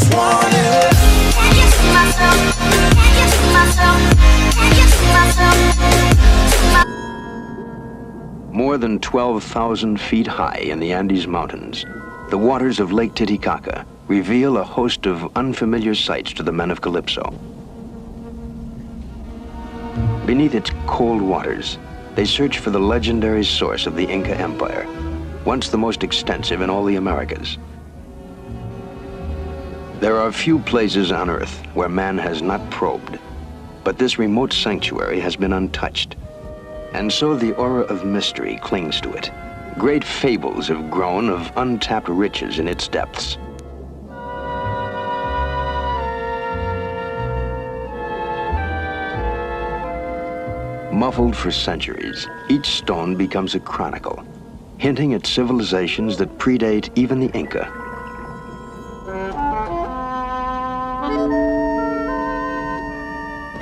just wanna. Can you see myself? Can you see myself? Can you see myself? More than 12,000 feet high in the Andes Mountains, the waters of Lake Titicaca reveal a host of unfamiliar sights to the men of Calypso. Beneath its cold waters, they search for the legendary source of the Inca Empire, once the most extensive in all the Americas. There are few places on Earth where man has not probed, but this remote sanctuary has been untouched. And so the aura of mystery clings to it. Great fables have grown of untapped riches in its depths. Muffled for centuries, each stone becomes a chronicle, hinting at civilizations that predate even the Inca.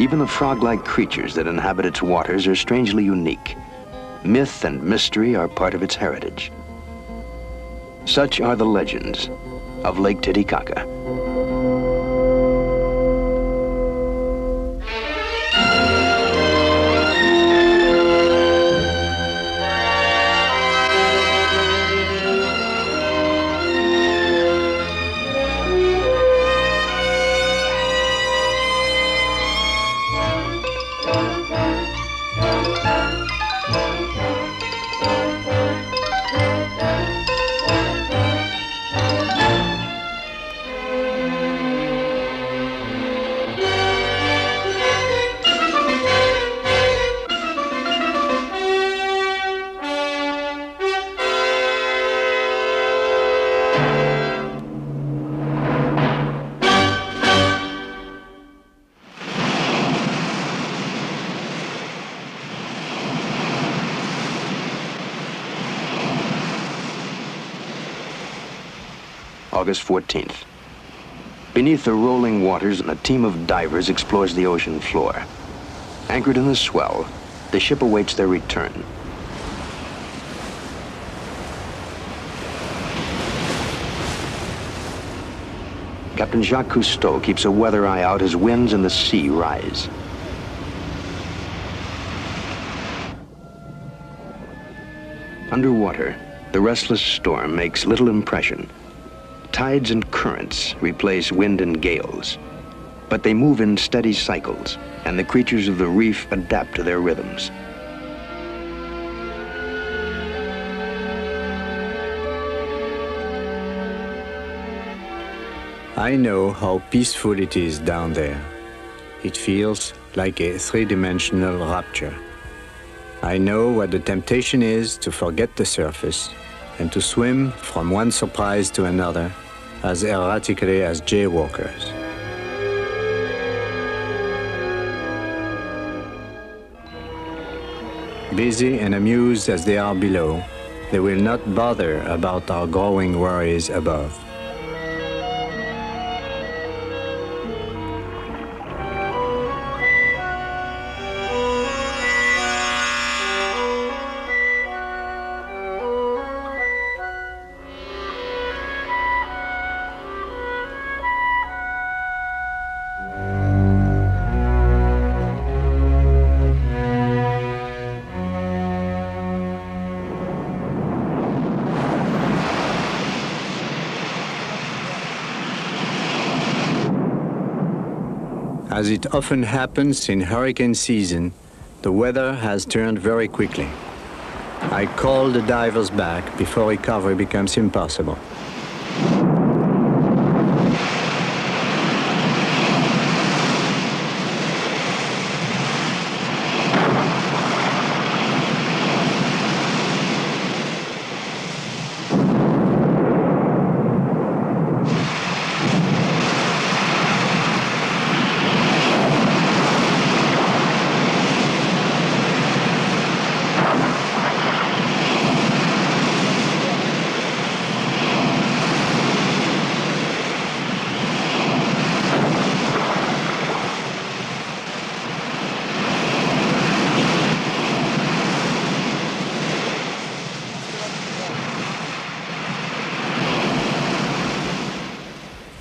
Even the frog-like creatures that inhabit its waters are strangely unique. Myth and mystery are part of its heritage. Such are the legends of Lake Titicaca. August 14th. Beneath the rolling waters, a team of divers explores the ocean floor. Anchored in the swell, the ship awaits their return. Captain Jacques Cousteau keeps a weather eye out as winds and the sea rise. Underwater, the restless storm makes little impression. Tides and currents replace wind and gales, but they move in steady cycles, and the creatures of the reef adapt to their rhythms. I know how peaceful it is down there. It feels like a three-dimensional rapture. I know what the temptation is to forget the surface and to swim from one surprise to another as erratically as jaywalkers. Busy and amused as they are below, they will not bother about our growing worries above. As it often happens in hurricane season, the weather has turned very quickly. I call the divers back before recovery becomes impossible.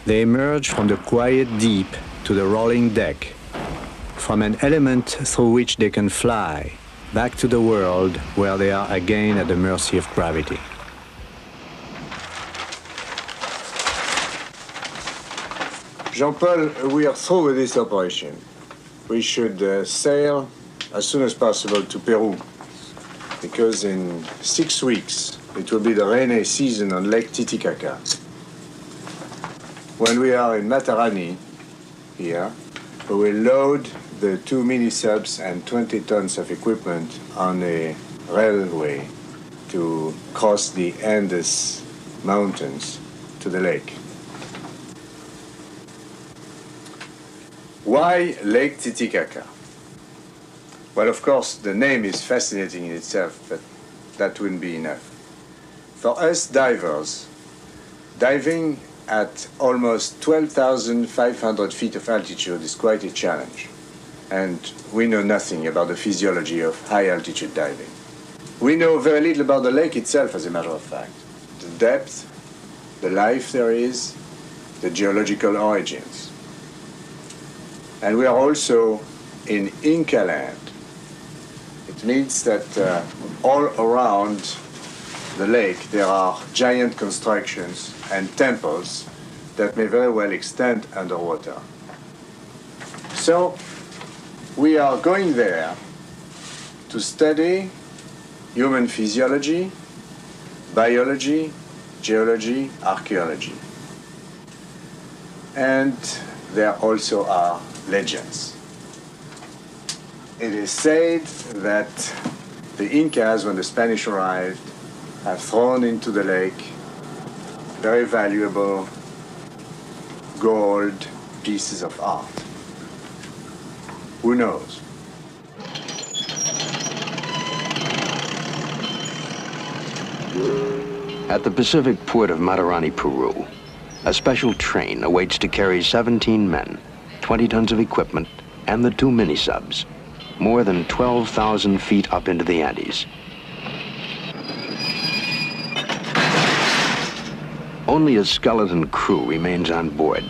They emerge from the quiet deep to the rolling deck, from an element through which they can fly, back to the world where they are again at the mercy of gravity. Jean-Paul, we are through with this operation. We should sail as soon as possible to Peru, because in 6 weeks it will be the rainy season on Lake Titicaca. When we are in Matarani, here, we will load the 2 mini-subs and 20 tons of equipment on a railway to cross the Andes Mountains to the lake. Why Lake Titicaca? Well, of course, the name is fascinating in itself, but that wouldn't be enough. For us divers, diving at almost 12,500 feet of altitude is quite a challenge. And we know nothing about the physiology of high-altitude diving. We know very little about the lake itself, as a matter of fact. The depth, the life there is, the geological origins. And we are also in Inca land. It means that all around the lake there are giant constructions and temples that may very well extend underwater. So we are going there to study human physiology, biology, geology, archaeology. And there also are legends. It is said that the Incas, when the Spanish arrived, have thrown into the lake very valuable gold pieces of art. Who knows? At the Pacific port of Matarani, Peru, a special train awaits to carry 17 men, 20 tons of equipment, and the 2 mini-subs, more than 12,000 feet up into the Andes. Only a skeleton crew remains on board.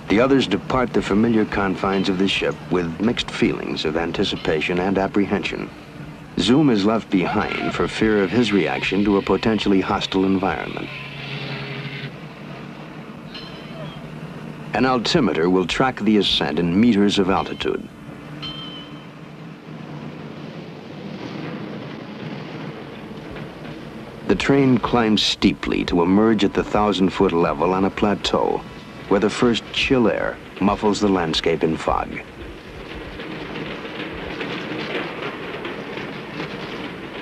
The others depart the familiar confines of the ship with mixed feelings of anticipation and apprehension. Zoom is left behind for fear of his reaction to a potentially hostile environment. An altimeter will track the ascent in meters of altitude. The train climbs steeply to emerge at the 1,000-foot level on a plateau, where the first chill air muffles the landscape in fog.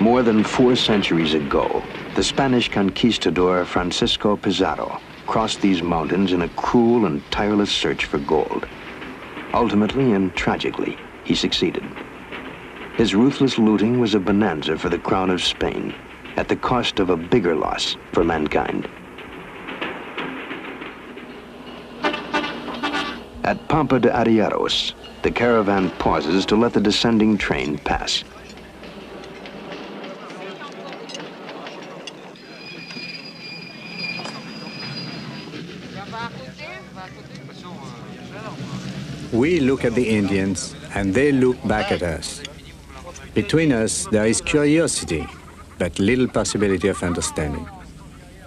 More than 4 centuries ago, the Spanish conquistador Francisco Pizarro crossed these mountains in a cruel and tireless search for gold. Ultimately and tragically, he succeeded. His ruthless looting was a bonanza for the crown of Spain, at the cost of a bigger loss for mankind. At Pampa de Arrieros, the caravan pauses to let the descending train pass. We look at the Indians, and they look back at us. Between us, there is curiosity, but little possibility of understanding.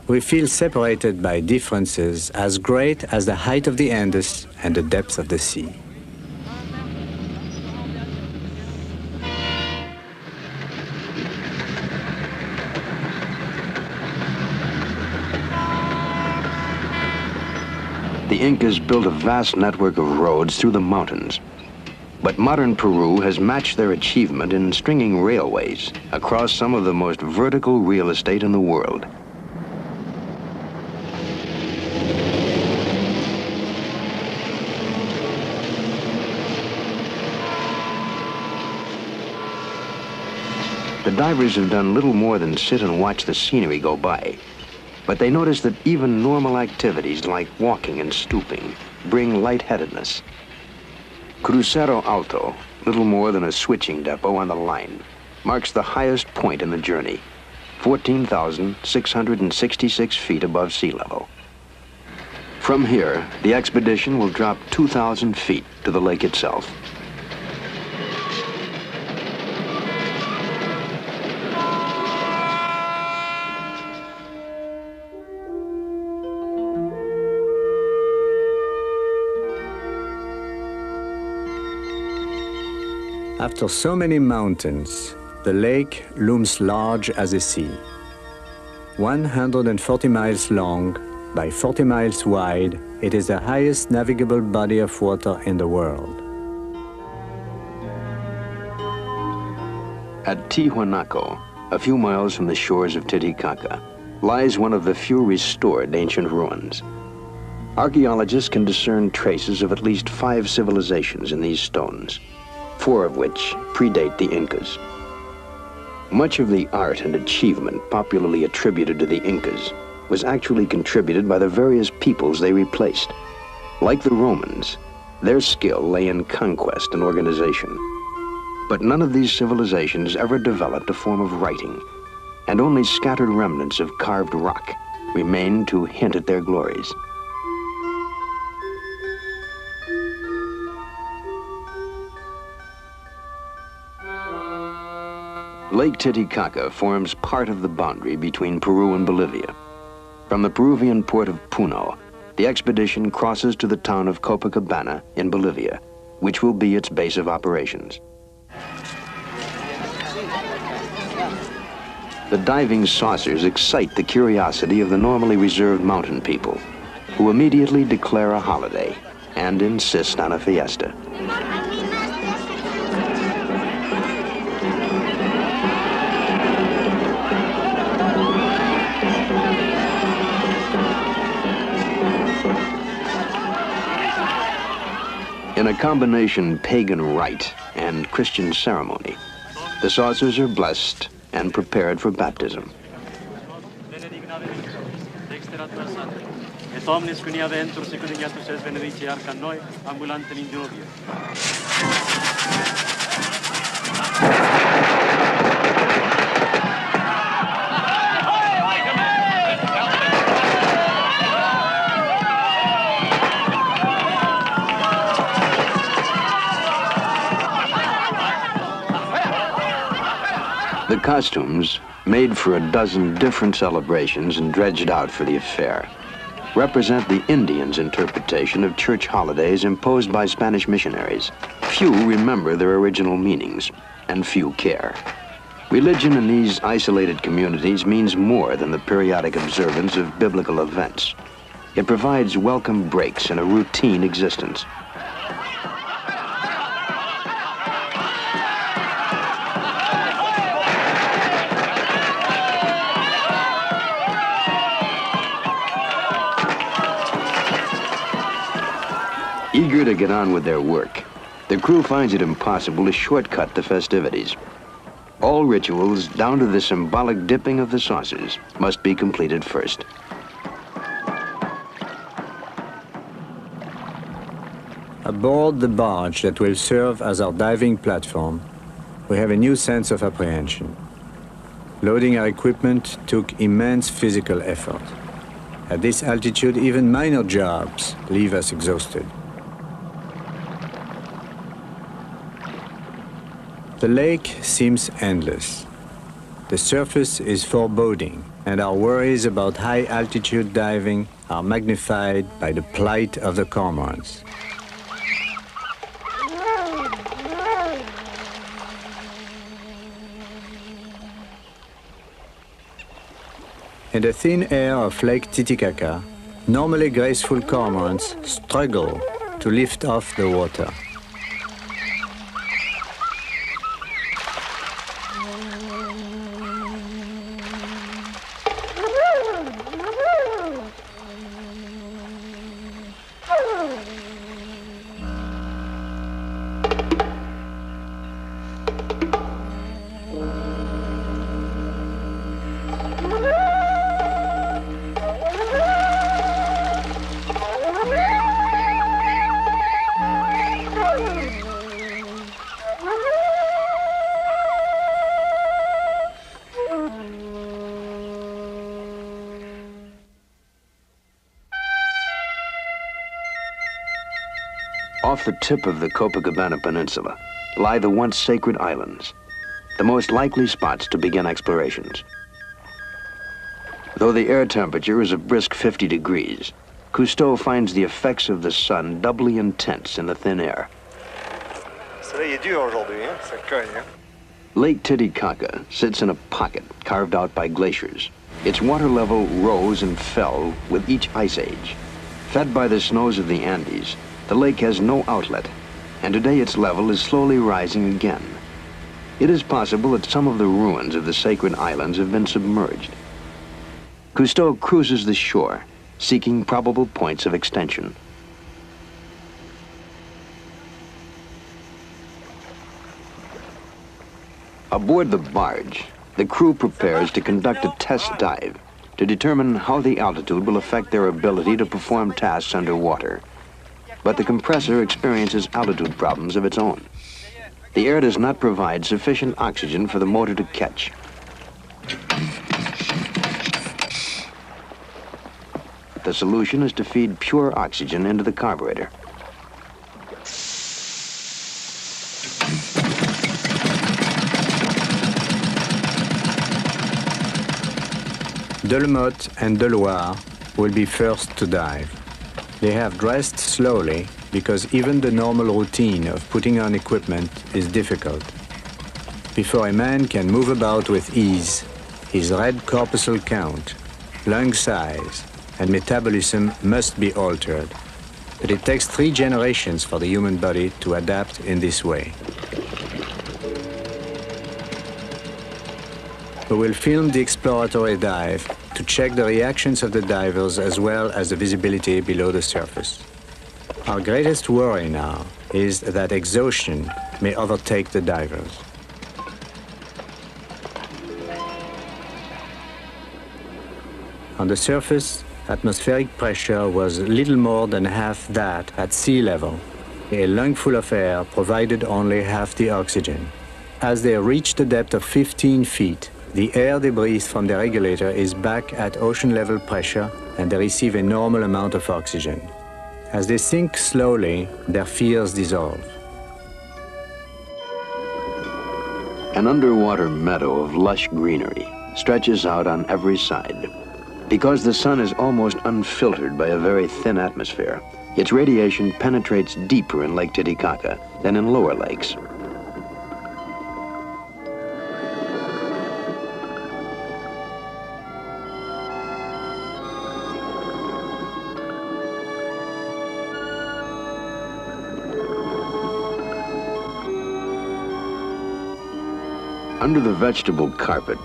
We feel separated by differences as great as the height of the Andes and the depth of the sea. The Incas built a vast network of roads through the mountains. But modern Peru has matched their achievement in stringing railways across some of the most vertical real estate in the world. The divers have done little more than sit and watch the scenery go by. But they notice that even normal activities like walking and stooping bring lightheadedness. Crucero Alto, little more than a switching depot on the line, marks the highest point in the journey, 14,666 feet above sea level. From here, the expedition will drop 2,000 feet to the lake itself. After so many mountains, the lake looms large as a sea. 140 miles long by 40 miles wide, it is the highest navigable body of water in the world. At Tiwanaku, a few miles from the shores of Titicaca, lies one of the few restored ancient ruins. Archaeologists can discern traces of at least 5 civilizations in these stones, 4 of which predate the Incas. Much of the art and achievement popularly attributed to the Incas was actually contributed by the various peoples they replaced. Like the Romans, their skill lay in conquest and organization. But none of these civilizations ever developed a form of writing, and only scattered remnants of carved rock remain to hint at their glories. Lake Titicaca forms part of the boundary between Peru and Bolivia. From the Peruvian port of Puno, the expedition crosses to the town of Copacabana in Bolivia, which will be its base of operations. The diving saucers excite the curiosity of the normally reserved mountain people, who immediately declare a holiday and insist on a fiesta. In a combination pagan rite and Christian ceremony, the saucers are blessed and prepared for baptism. The costumes, made for a dozen different celebrations and dredged out for the affair, represent the Indians' interpretation of church holidays imposed by Spanish missionaries. Few remember their original meanings, and few care. Religion in these isolated communities means more than the periodic observance of biblical events. It provides welcome breaks in a routine existence. Eager to get on with their work, the crew finds it impossible to shortcut the festivities. All rituals, down to the symbolic dipping of the saucers, must be completed first. Aboard the barge that will serve as our diving platform, we have a new sense of apprehension. Loading our equipment took immense physical effort. At this altitude, even minor jobs leave us exhausted. The lake seems endless. The surface is foreboding, and our worries about high-altitude diving are magnified by the plight of the cormorants. In the thin air of Lake Titicaca, normally graceful cormorants struggle to lift off the water. Off the tip of the Copacabana Peninsula lie the once sacred islands, the most likely spots to begin explorations. Though the air temperature is a brisk 50 degrees, Cousteau finds the effects of the sun doubly intense in the thin air. Lake Titicaca sits in a pocket carved out by glaciers. Its water level rose and fell with each ice age. Fed by the snows of the Andes, the lake has no outlet, and today its level is slowly rising again. It is possible that some of the ruins of the sacred islands have been submerged. Cousteau cruises the shore, seeking probable points of extension. Aboard the barge, the crew prepares to conduct a test dive to determine how the altitude will affect their ability to perform tasks underwater. But the compressor experiences altitude problems of its own. The air does not provide sufficient oxygen for the motor to catch. The solution is to feed pure oxygen into the carburetor. Delamotte and Deloire will be first to dive. They have dressed slowly because even the normal routine of putting on equipment is difficult. Before a man can move about with ease, his red corpuscle count, lung size, and metabolism must be altered. But it takes 3 generations for the human body to adapt in this way. We will film the exploratory dive to check the reactions of the divers as well as the visibility below the surface. Our greatest worry now is that exhaustion may overtake the divers. On the surface, atmospheric pressure was little more than half that at sea level. A lungful of air provided only half the oxygen. As they reach the depth of 15 feet, the air they breathe from the regulator is back at ocean level pressure and they receive a normal amount of oxygen. As they sink slowly, their fears dissolve. An underwater meadow of lush greenery stretches out on every side. Because the sun is almost unfiltered by a very thin atmosphere, its radiation penetrates deeper in Lake Titicaca than in lower lakes. Under the vegetable carpet,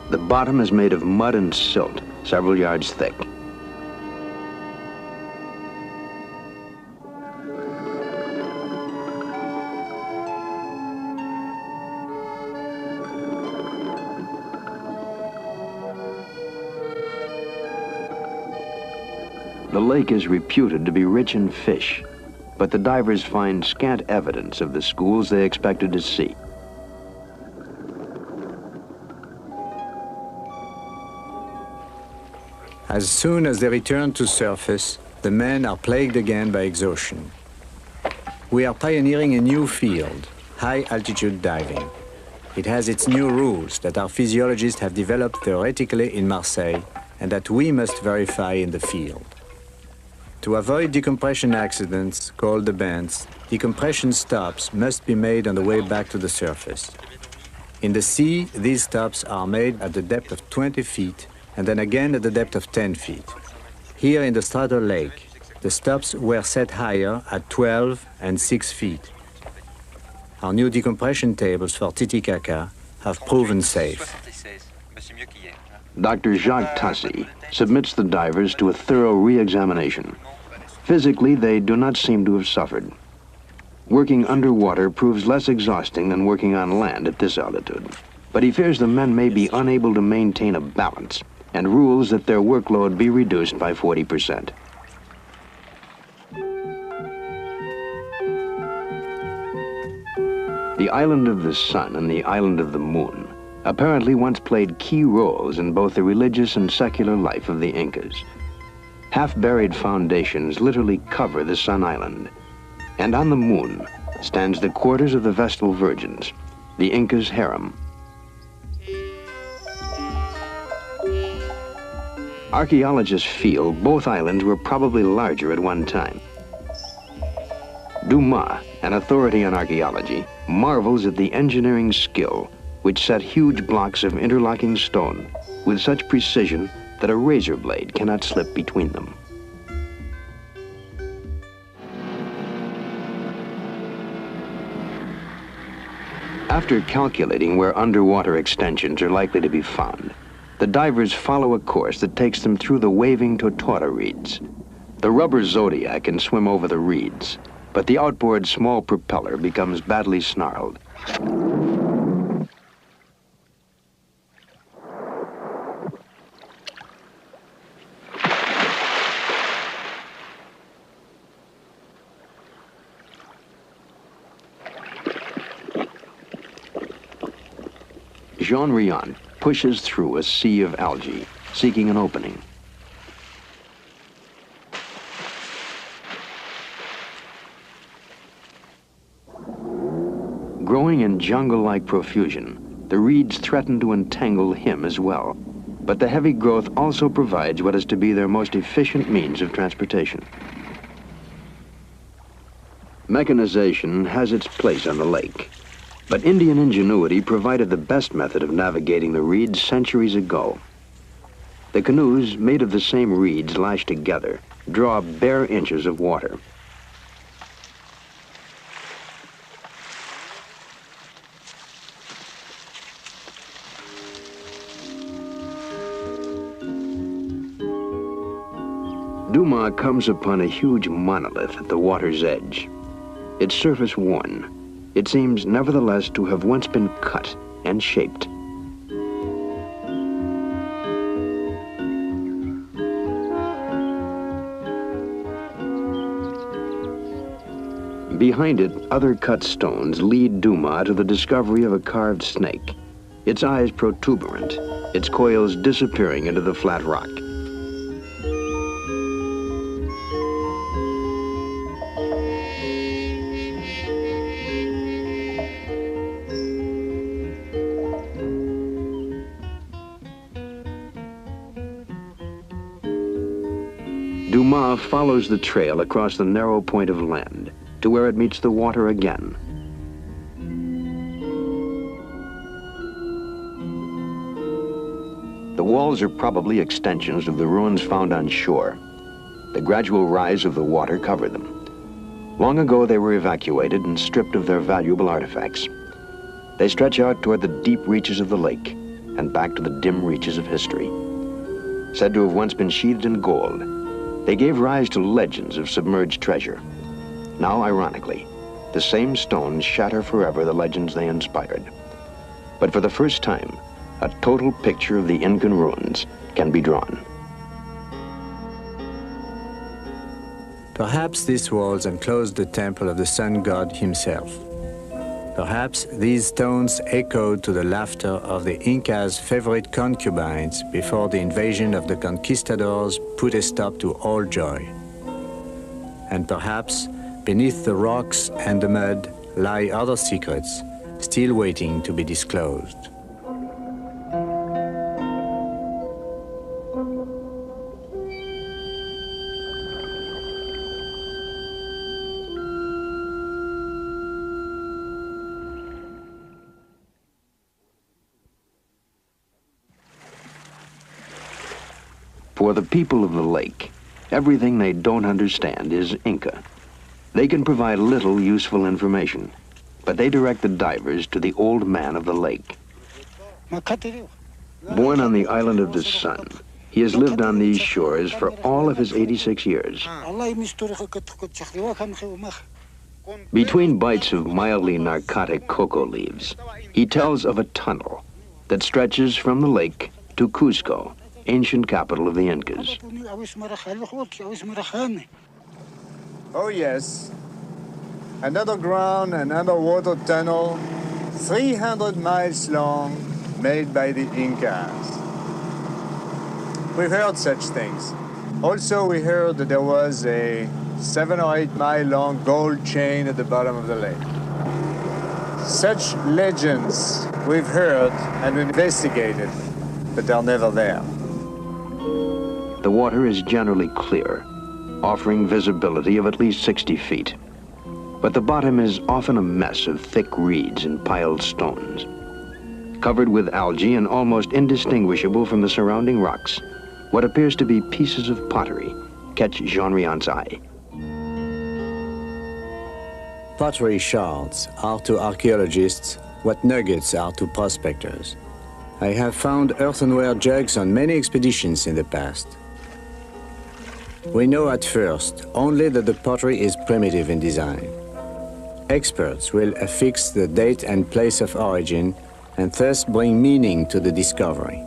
the bottom is made of mud and silt, several yards thick. The lake is reputed to be rich in fish, but the divers find scant evidence of the schools they expected to see. As soon as they return to surface, the men are plagued again by exhaustion. We are pioneering a new field, high-altitude diving. It has its new rules that our physiologists have developed theoretically in Marseille and that we must verify in the field. To avoid decompression accidents, called the bends, decompression stops must be made on the way back to the surface. In the sea, these stops are made at the depth of 20 feet and then again at the depth of 10 feet. Here in the Dorado Lake, the stops were set higher at 12 and 6 feet. Our new decompression tables for Titicaca have proven safe. Dr. Jacques Tassi submits the divers to a thorough re-examination. Physically, they do not seem to have suffered. Working underwater proves less exhausting than working on land at this altitude. But he fears the men may be unable to maintain a balance and rules that their workload be reduced by 40%. The island of the sun and the island of the moon apparently once played key roles in both the religious and secular life of the Incas. Half-buried foundations literally cover the Sun Island. And on the moon stands the quarters of the Vestal Virgins, the Inca's harem. Archaeologists feel both islands were probably larger at one time. Dumas, an authority on archaeology, marvels at the engineering skill which set huge blocks of interlocking stone with such precision that a razor blade cannot slip between them. After calculating where underwater extensions are likely to be found, the divers follow a course that takes them through the waving Tortora reeds. The rubber Zodiac can swim over the reeds, but the outboard small propeller becomes badly snarled. Jean Riant pushes through a sea of algae, seeking an opening. Growing in jungle-like profusion, the reeds threaten to entangle him as well. But the heavy growth also provides what is to be their most efficient means of transportation. Mechanization has its place on the lake, but Indian ingenuity provided the best method of navigating the reeds centuries ago. The canoes, made of the same reeds lashed together, draw bare inches of water. Dumas comes upon a huge monolith at the water's edge. Its surface worn, it seems nevertheless to have once been cut and shaped. Behind it, other cut stones lead Dumas to the discovery of a carved snake, its eyes protuberant, its coils disappearing into the flat rock. Dumas follows the trail across the narrow point of land to where it meets the water again. The walls are probably extensions of the ruins found on shore. The gradual rise of the water covered them. Long ago they were evacuated and stripped of their valuable artifacts. They stretch out toward the deep reaches of the lake and back to the dim reaches of history. Said to have once been sheathed in gold, they gave rise to legends of submerged treasure. Now, ironically, the same stones shatter forever the legends they inspired. But for the first time, a total picture of the Incan ruins can be drawn. Perhaps these walls enclosed the temple of the sun god himself. Perhaps these stones echoed to the laughter of the Inca's favorite concubines before the invasion of the conquistadors put a stop to all joy. And perhaps beneath the rocks and the mud lie other secrets still waiting to be disclosed. For the people of the lake, everything they don't understand is Inca. They can provide little useful information, but they direct the divers to the old man of the lake. Born on the island of the sun, he has lived on these shores for all of his 86 years. Between bites of mildly narcotic cocoa leaves, he tells of a tunnel that stretches from the lake to Cusco, ancient capital of the Incas. Oh yes, an underground and underwater tunnel, 300 miles long, made by the Incas. We've heard such things. Also, we heard that there was a 7 or 8 mile long gold chain at the bottom of the lake. Such legends we've heard and investigated, but they're never there. The water is generally clear, offering visibility of at least 60 feet. But the bottom is often a mess of thick reeds and piled stones. Covered with algae and almost indistinguishable from the surrounding rocks, what appears to be pieces of pottery catch Jean Riant's eye. Pottery shards are to archaeologists what nuggets are to prospectors. I have found earthenware jugs on many expeditions in the past. We know at first only that the pottery is primitive in design. Experts will affix the date and place of origin and thus bring meaning to the discovery.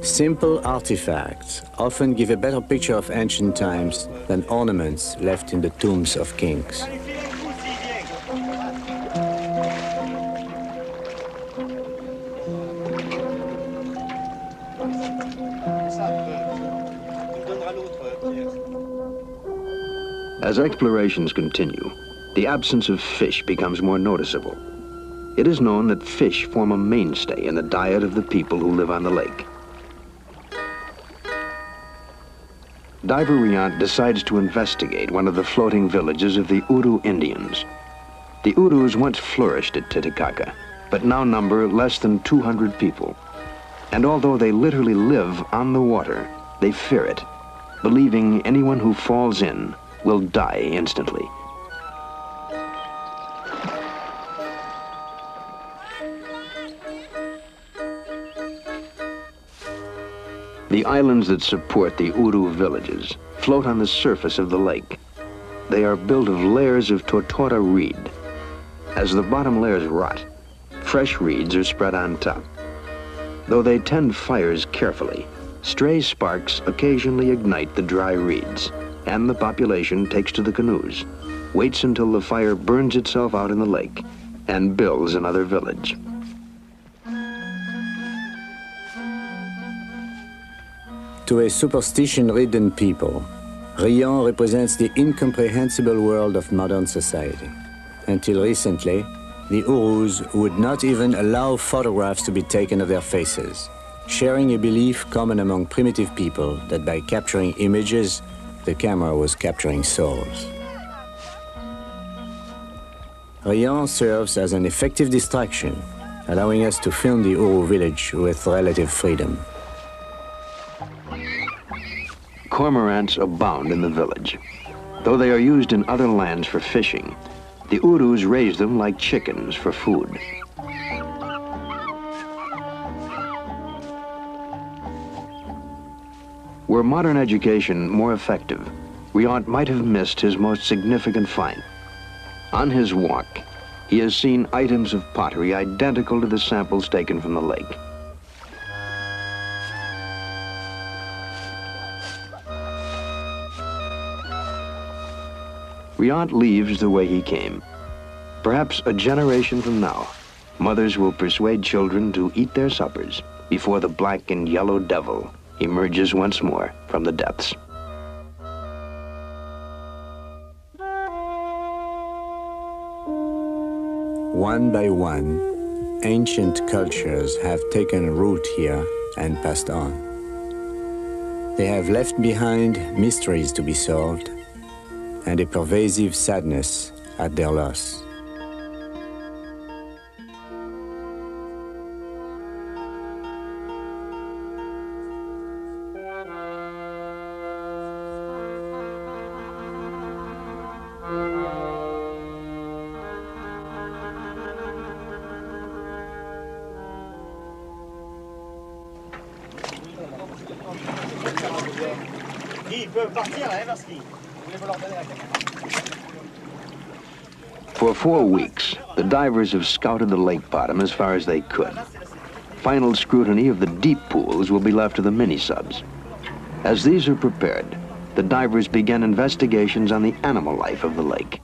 Simple artifacts often give a better picture of ancient times than ornaments left in the tombs of kings. As explorations continue, the absence of fish becomes more noticeable. It is known that fish form a mainstay in the diet of the people who live on the lake. Diver Riant decides to investigate one of the floating villages of the Uru Indians. The Urus once flourished at Titicaca, but now number less than 200 people. And although they literally live on the water, they fear it, believing anyone who falls in will die instantly. The islands that support the Uru villages float on the surface of the lake. They are built of layers of totora reed. As the bottom layers rot, fresh reeds are spread on top. Though they tend fires carefully, stray sparks occasionally ignite the dry reeds, and the population takes to the canoes, waits until the fire burns itself out in the lake, and builds another village. To a superstition-ridden people, Riant represents the incomprehensible world of modern society. Until recently, the Urus would not even allow photographs to be taken of their faces, sharing a belief common among primitive people that by capturing images, the camera was capturing souls. Riant serves as an effective distraction, allowing us to film the Uru village with relative freedom. Cormorants abound in the village. Though they are used in other lands for fishing, the Urus raise them like chickens for food. Were modern education more effective, Riant might have missed his most significant find. On his walk, he has seen items of pottery identical to the samples taken from the lake. Riant leaves the way he came. Perhaps a generation from now, mothers will persuade children to eat their suppers before the black and yellow devil emerges once more from the depths. One by one, ancient cultures have taken root here and passed on. They have left behind mysteries to be solved and a pervasive sadness at their loss. For 4 weeks, the divers have scouted the lake bottom as far as they could. Final scrutiny of the deep pools will be left to the mini-subs. As these are prepared, the divers begin investigations on the animal life of the lake.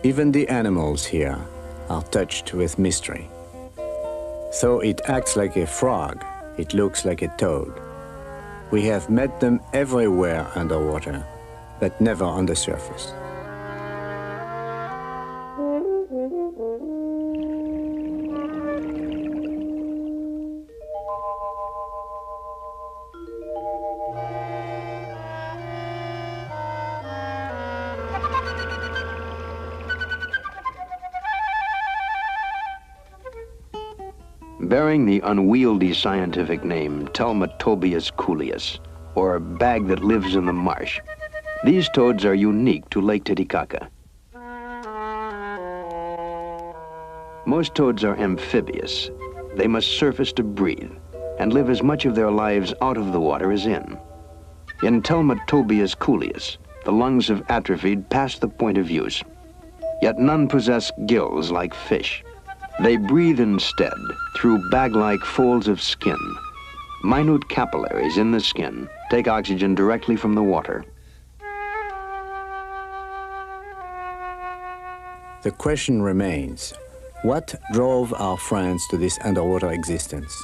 Even the animals here are touched with mystery. Though it acts like a frog, it looks like a toad. We have met them everywhere underwater, but never on the surface. Bearing the unwieldy scientific name Telmatobius coolius, or bag that lives in the marsh, these toads are unique to Lake Titicaca. Most toads are amphibious. They must surface to breathe and live as much of their lives out of the water as in. In Telmatobius coolius, the lungs have atrophied past the point of use, yet none possess gills like fish. They breathe instead through bag-like folds of skin. Minute capillaries in the skin take oxygen directly from the water. The question remains, what drove our friends to this underwater existence?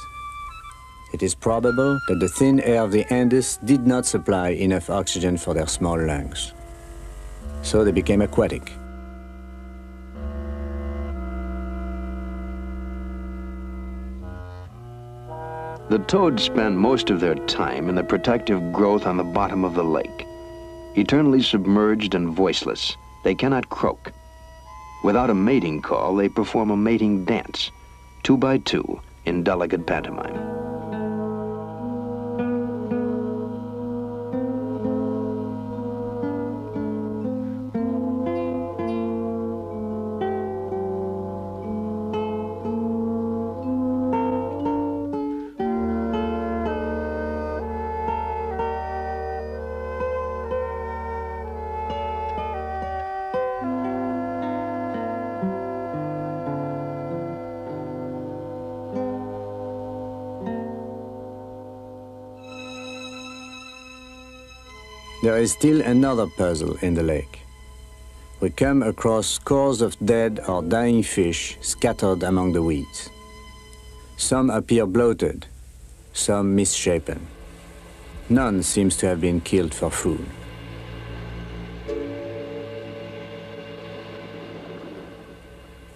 It is probable that the thin air of the Andes did not supply enough oxygen for their small lungs. So they became aquatic. The toads spend most of their time in the protective growth on the bottom of the lake. Eternally submerged and voiceless, they cannot croak. Without a mating call, they perform a mating dance, 2 by 2, in delicate pantomime. There is still another puzzle in the lake. We come across scores of dead or dying fish scattered among the weeds. Some appear bloated, some misshapen. None seems to have been killed for food.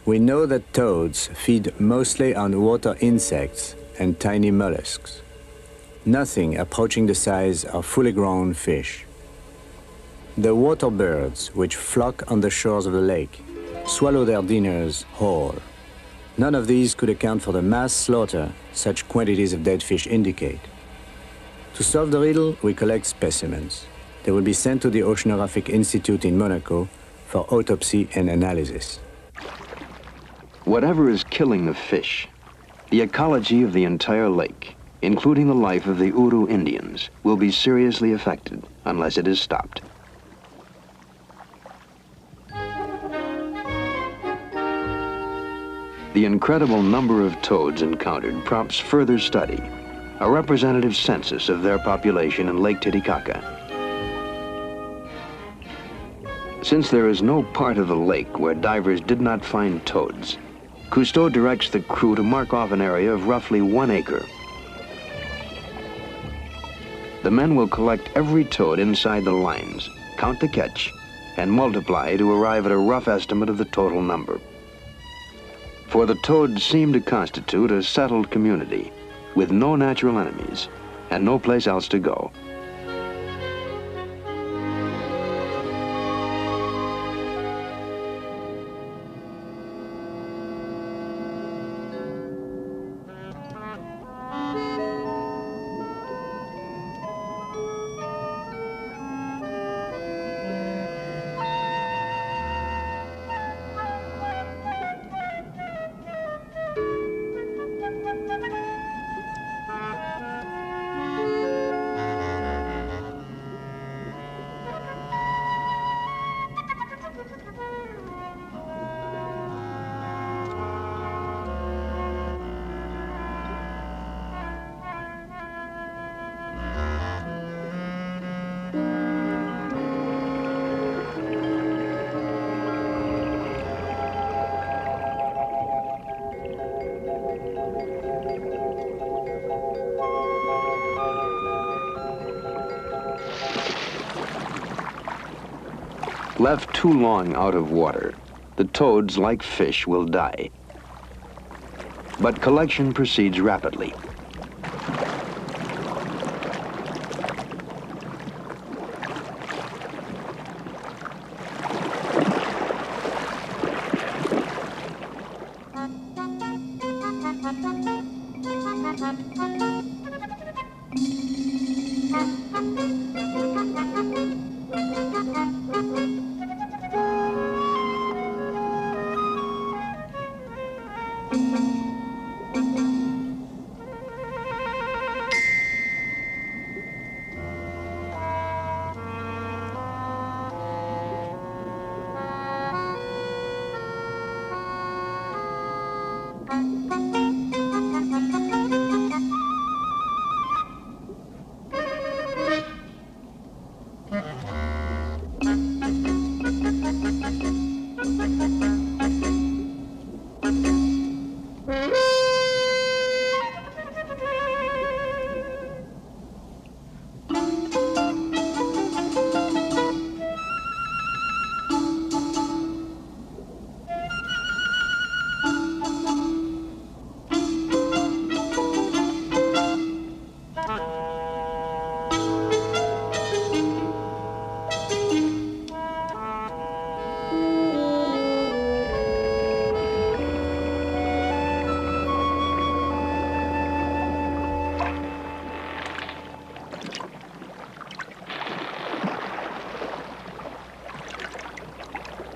We know that toads feed mostly on water insects and tiny mollusks, nothing approaching the size of fully grown fish. The water birds, which flock on the shores of the lake, swallow their dinners whole. None of these could account for the mass slaughter such quantities of dead fish indicate. To solve the riddle, we collect specimens. They will be sent to the Oceanographic Institute in Monaco for autopsy and analysis. Whatever is killing the fish, the ecology of the entire lake, including the life of the Uru Indians, will be seriously affected unless it is stopped. The incredible number of toads encountered prompts further study, a representative census of their population in Lake Titicaca. Since there is no part of the lake where divers did not find toads, Cousteau directs the crew to mark off an area of roughly 1 acre. The men will collect every toad inside the lines, count the catch, and multiply to arrive at a rough estimate of the total number. For the toads seem to constitute a settled community with no natural enemies and no place else to go. Left too long out of water, the toads, like fish, will die. But collection proceeds rapidly.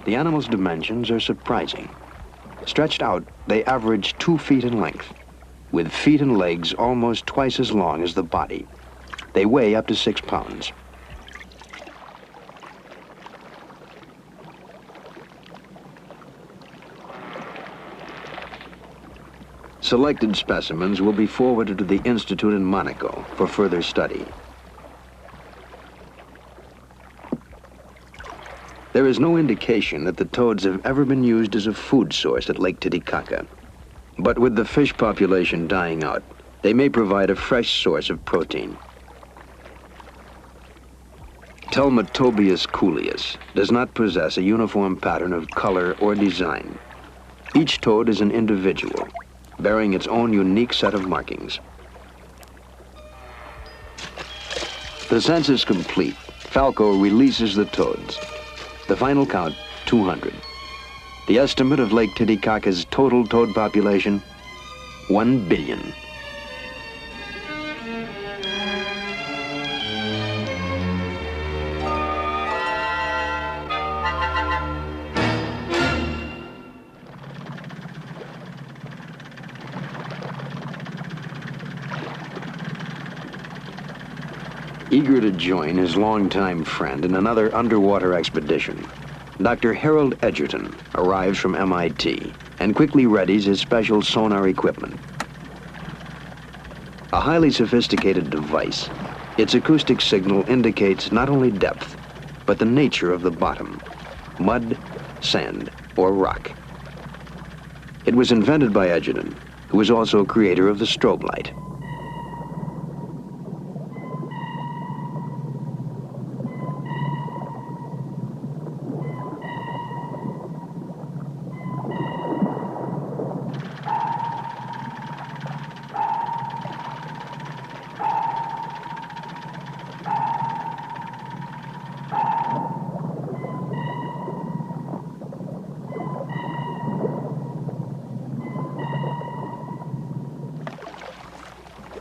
The animal's dimensions are surprising. Stretched out, they average 2 feet in length, with feet and legs almost twice as long as the body. They weigh up to 6 pounds. Selected specimens will be forwarded to the Institute in Monaco for further study. There is no indication that the toads have ever been used as a food source at Lake Titicaca. But with the fish population dying out, they may provide a fresh source of protein. Telmatobius coolius does not possess a uniform pattern of color or design. Each toad is an individual, bearing its own unique set of markings. The census complete, Falco releases the toads. The final count, 200. The estimate of Lake Titicaca's total toad population, 1 billion. Eager to join his longtime friend in another underwater expedition, Dr. Harold Edgerton arrives from MIT and quickly readies his special sonar equipment. A highly sophisticated device, its acoustic signal indicates not only depth, but the nature of the bottom, mud, sand, or rock. It was invented by Edgerton, who was also creator of the strobe light.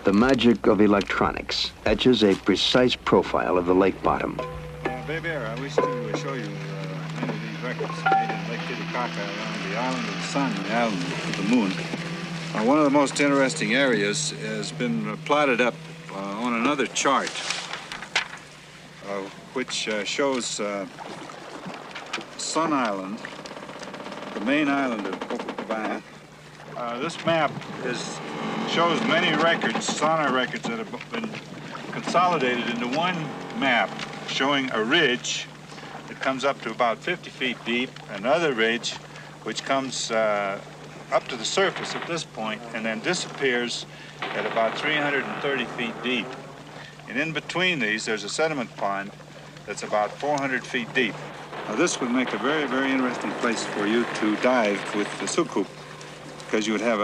The magic of electronics etches a precise profile of the lake bottom. Baby, I wish to show you many of these records made in Lake Titicaca around the island of the sun and the island of the moon. One of the most interesting areas has been plotted up on another chart, which shows Sun Island, the main island of Copacabana. This map shows many records, sonar records that have been consolidated into one map showing a ridge that comes up to about 50 feet deep, another ridge which comes up to the surface at this point and then disappears at about 330 feet deep. And in between these, there's a sediment pond that's about 400 feet deep. Now this would make a very, very interesting place for you to dive with the sucoup, because you would have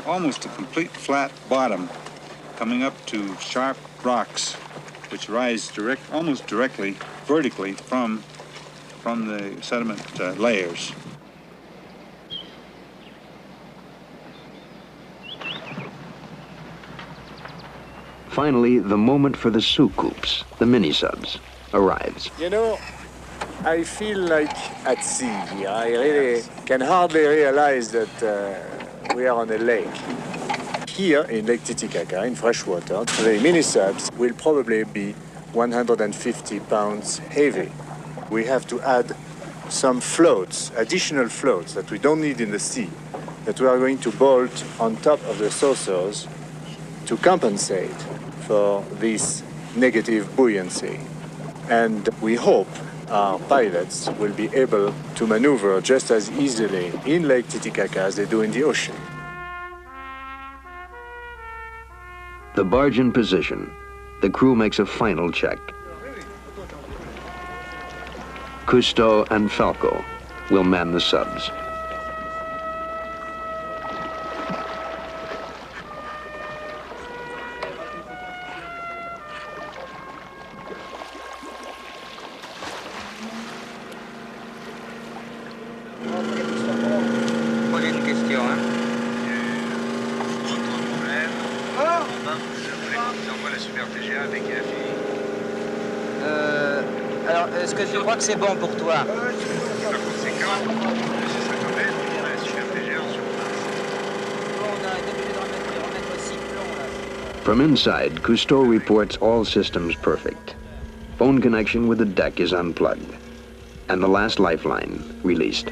almost a complete flat bottom coming up to sharp rocks which rise almost directly, vertically from the sediment layers. Finally, the moment for the soukoups, the mini-subs, arrives. You know, I feel like at sea here. I really can hardly realize that we are on a lake. Here in Lake Titicaca, in freshwater, the mini-subs will probably be 150 pounds heavy. We have to add some floats, additional floats that we don't need in the sea, that we are going to bolt on top of the saucers to compensate for this negative buoyancy. And we hope our pilots will be able to maneuver just as easily in Lake Titicaca as they do in the ocean. The barge in position. The crew makes a final check. Cousteau and Falco will man the subs. Alors, est-ce que tu crois que c'est bon pour toi? From inside, Cousteau reports all systems perfect. Phone connection with the deck is unplugged, and the last lifeline released.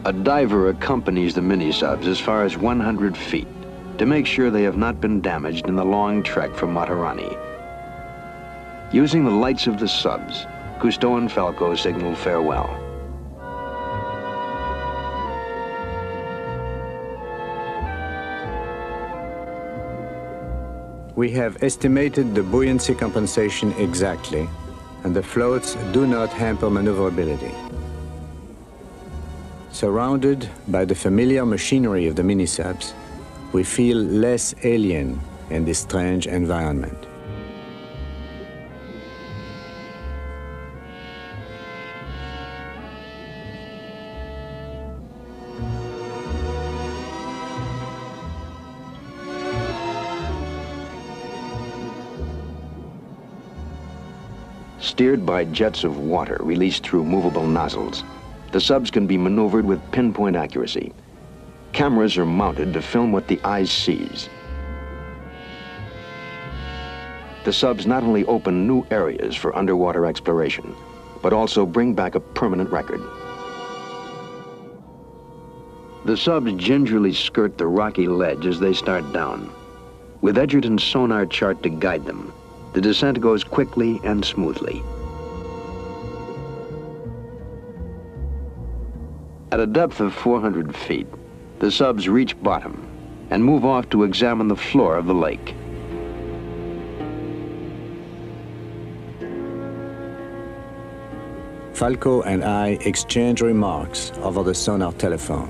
A diver accompanies the mini-subs as far as 100 feet to make sure they have not been damaged in the long trek from Matarani. Using the lights of the subs, Cousteau and Falco signal farewell. We have estimated the buoyancy compensation exactly, and the floats do not hamper maneuverability. Surrounded by the familiar machinery of the mini-subs, we feel less alien in this strange environment. Steered by jets of water released through movable nozzles, the subs can be maneuvered with pinpoint accuracy. Cameras are mounted to film what the eye sees. The subs not only open new areas for underwater exploration, but also bring back a permanent record. The subs gingerly skirt the rocky ledge as they start down. With Edgerton's sonar chart to guide them, the descent goes quickly and smoothly. At a depth of 400 feet, the subs reach bottom and move off to examine the floor of the lake. Falco and I exchange remarks over the sonar telephone,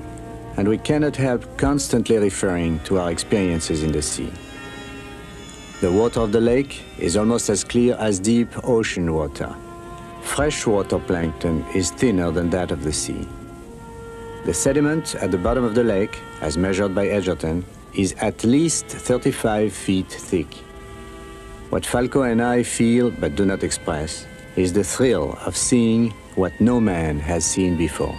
and we cannot help constantly referring to our experiences in the sea. The water of the lake is almost as clear as deep ocean water. Freshwater plankton is thinner than that of the sea. The sediment at the bottom of the lake, as measured by Edgerton, is at least 35 feet thick. What Falco and I feel but do not express is the thrill of seeing what no man has seen before.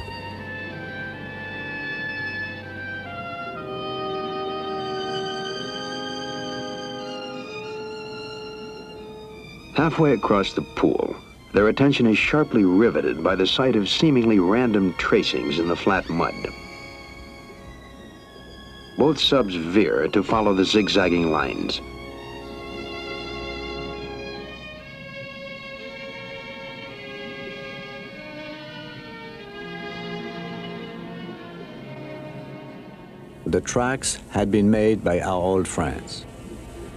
Halfway across the pool, Their attention is sharply riveted by the sight of seemingly random tracings in the flat mud. Both subs veer to follow the zigzagging lines. The tracks had been made by our old friends.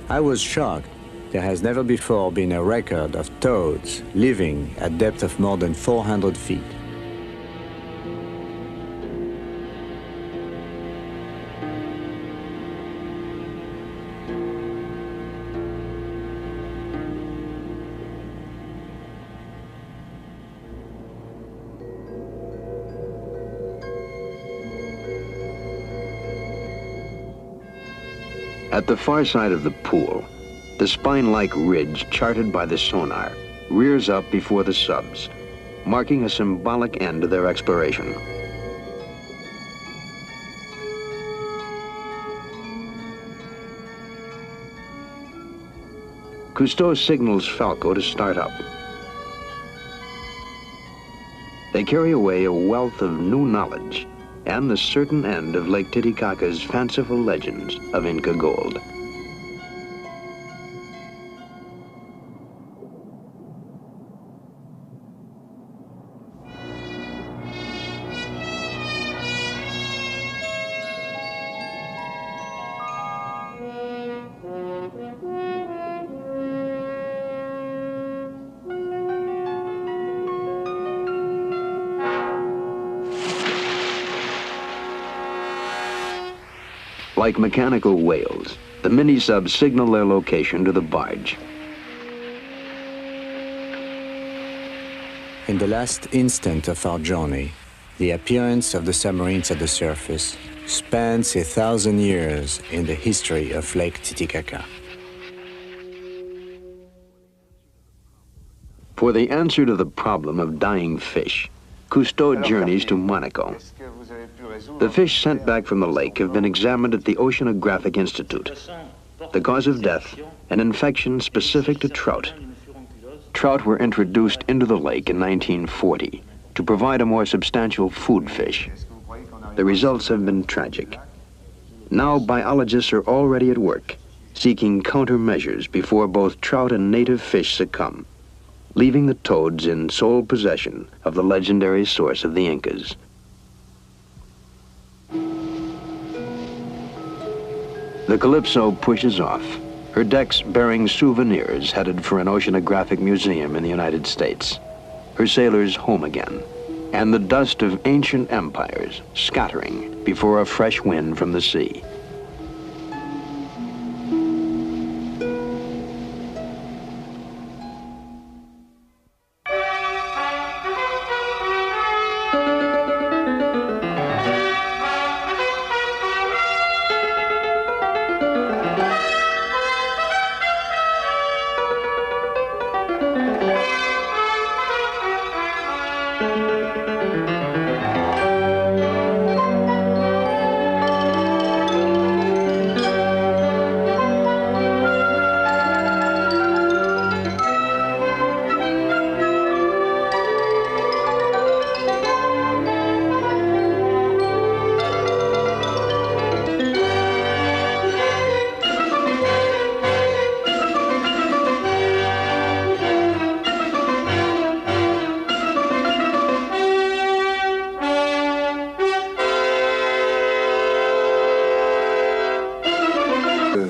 I was shocked. There has never before been a record of toads living at depth of more than 400 feet. At the far side of the pool, the spine-like ridge charted by the sonar rears up before the subs, marking a symbolic end to their exploration. Cousteau signals Falco to start up. They carry away a wealth of new knowledge and the certain end of Lake Titicaca's fanciful legends of Inca gold. Like mechanical whales, the mini-subs signal their location to the barge. In the last instant of our journey, the appearance of the submarines at the surface spans 1,000 years in the history of Lake Titicaca. For the answer to the problem of dying fish, Cousteau journeys to Monaco. The fish sent back from the lake have been examined at the Oceanographic Institute. The cause of death, an infection specific to trout. Trout were introduced into the lake in 1940 to provide a more substantial food fish. The results have been tragic. Now biologists are already at work, seeking countermeasures before both trout and native fish succumb, leaving the toads in sole possession of the legendary source of the Incas. The Calypso pushes off, her decks bearing souvenirs headed for an oceanographic museum in the United States, her sailors home again, and the dust of ancient empires scattering before a fresh wind from the sea.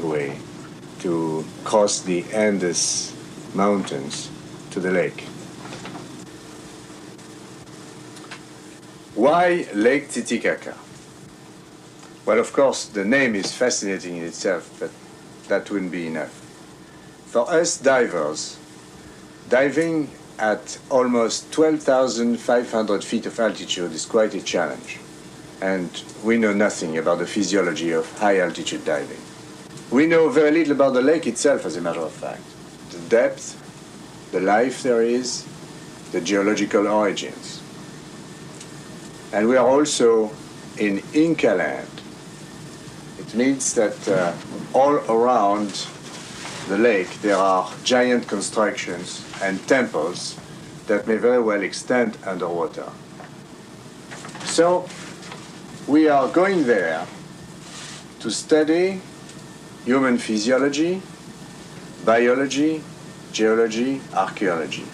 Way to cross the Andes Mountains to the lake. Why Lake Titicaca? Well, of course, the name is fascinating in itself, but that wouldn't be enough. For us divers, diving at almost 12,500 feet of altitude is quite a challenge, and we know nothing about the physiology of high-altitude diving. We know very little about the lake itself, as a matter of fact. The depth, the life there is, the geological origins. And we are also in Inca land. It means that all around the lake there are giant constructions and temples that may very well extend underwater. So we are going there to study human physiology, biology, geology, archaeology.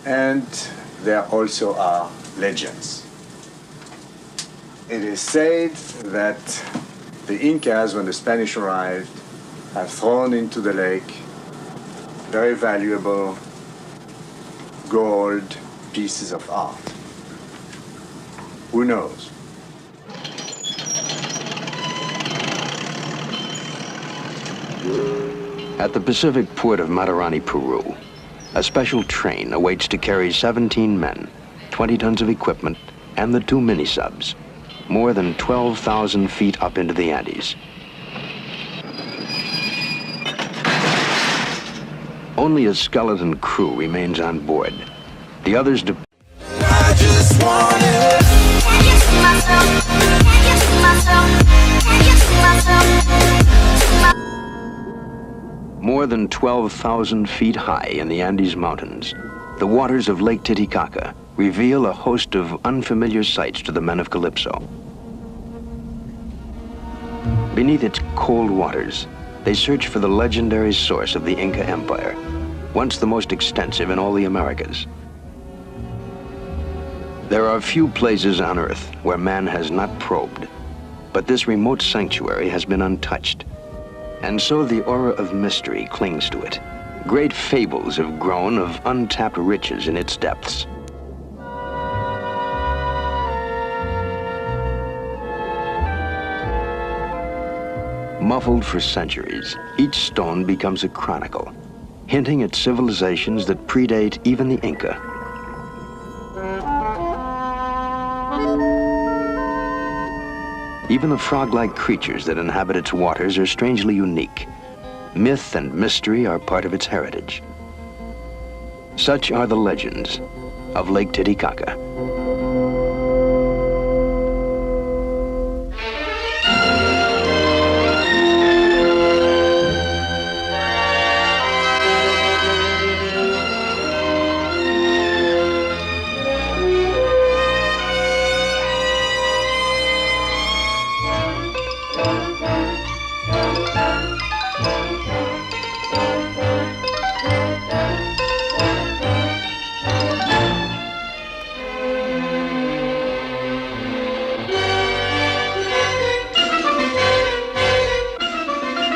And there also are legends. It is said that the Incas, when the Spanish arrived, have thrown into the lake very valuable gold pieces of art. Who knows? At the Pacific port of Matarani, Peru, a special train awaits to carry 17 men, 20 tons of equipment, and the 2 mini-subs, more than 12,000 feet up into the Andes. Only a skeleton crew remains on board. The others I just wanna. Can you see myself? Can you see myself? Can you see myself? more than 12,000 feet high in the Andes Mountains. The waters of Lake Titicaca reveal a host of unfamiliar sights to the men of Calypso. Beneath its cold waters, they search for the legendary source of the Inca Empire, once the most extensive in all the Americas. There are few places on Earth where man has not probed, but this remote sanctuary has been untouched. And so the aura of mystery clings to it. Great fables have grown of untapped riches in its depths. Muffled for centuries, each stone becomes a chronicle, hinting at civilizations that predate even the Inca. Even the frog-like creatures that inhabit its waters are strangely unique. Myth and mystery are part of its heritage. Such are the legends of Lake Titicaca.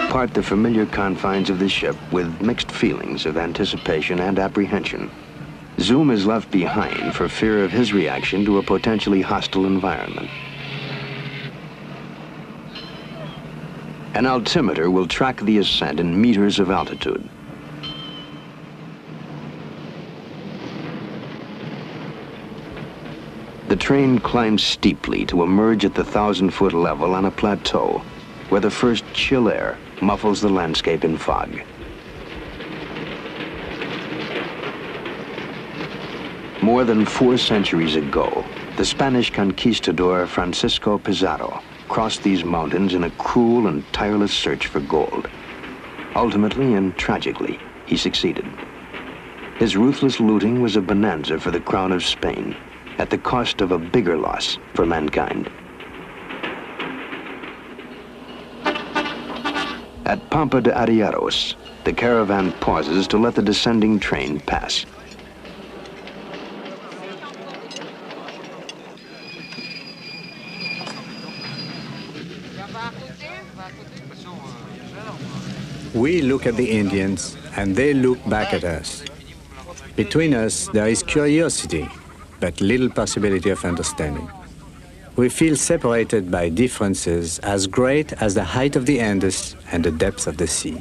Part the familiar confines of the ship with mixed feelings of anticipation and apprehension. Zoom is left behind for fear of his reaction to a potentially hostile environment. An altimeter will track the ascent in meters of altitude. The train climbs steeply to emerge at the 1,000-foot level on a plateau where the first chill air muffles the landscape in fog. More than 4 centuries ago, the Spanish conquistador Francisco Pizarro crossed these mountains in a cruel and tireless search for gold. Ultimately and tragically, he succeeded. His ruthless looting was a bonanza for the crown of Spain, at the cost of a bigger loss for mankind. At Pampa de Arrieros, the caravan pauses to let the descending train pass. We look at the Indians, and they look back at us. Between us, there is curiosity, but little possibility of understanding. We feel separated by differences as great as the height of the Andes and the depth of the sea.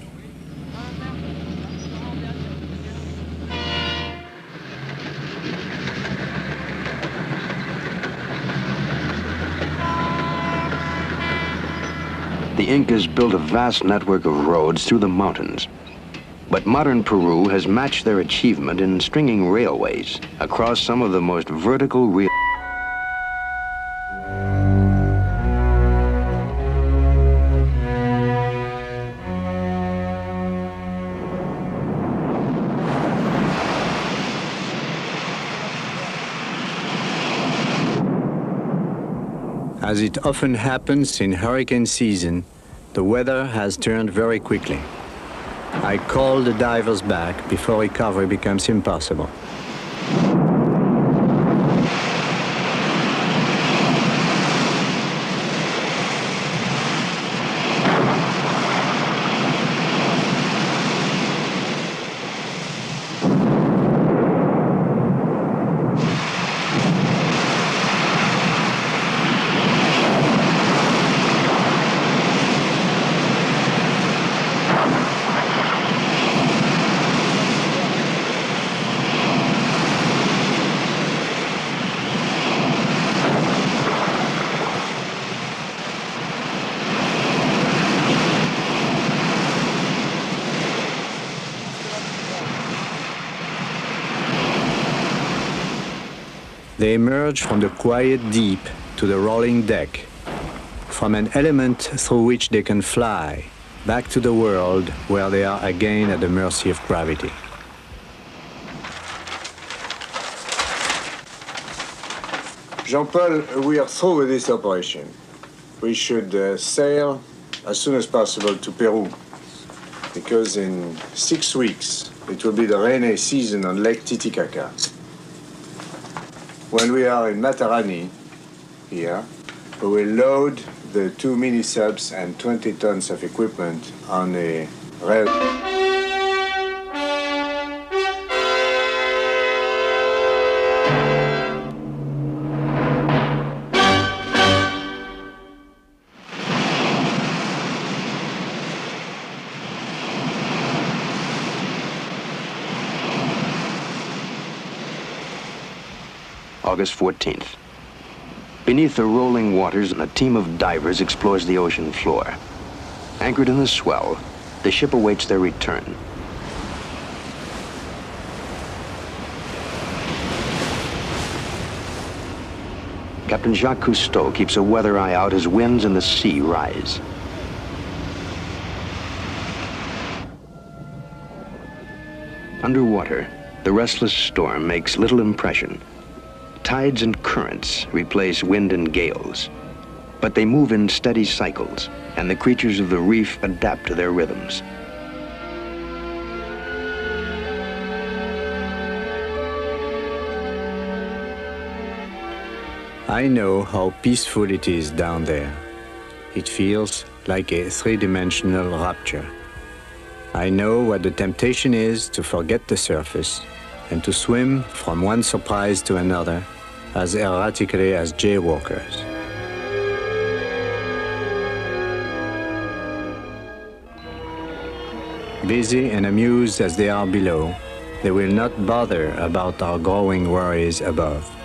The Incas built a vast network of roads through the mountains. But modern Peru has matched their achievement in stringing railways across some of the most vertical real. As it often happens in hurricane season, the weather has turned very quickly. I call the divers back before recovery becomes impossible. They emerge from the quiet deep to the rolling deck, from an element through which they can fly back to the world where they are again at the mercy of gravity. Jean-Paul, we are through with this operation. We should sail as soon as possible to Peru, because in 6 weeks it will be the rainy season on Lake Titicaca. When we are in Matarani, here, we will load the 2 mini-subs and 20 tons of equipment on a rail. August 14th. Beneath the rolling waters, a team of divers explores the ocean floor. Anchored in the swell, the ship awaits their return. Captain Jacques Cousteau keeps a weather eye out as winds and the sea rise. Underwater, the restless storm makes little impression. Tides and currents replace wind and gales, but they move in steady cycles, and the creatures of the reef adapt to their rhythms. I know how peaceful it is down there. It feels like a three-dimensional rapture. I know what the temptation is to forget the surface and to swim from one surprise to another as erratically as jaywalkers. Busy and amused as they are below, they will not bother about our growing worries above.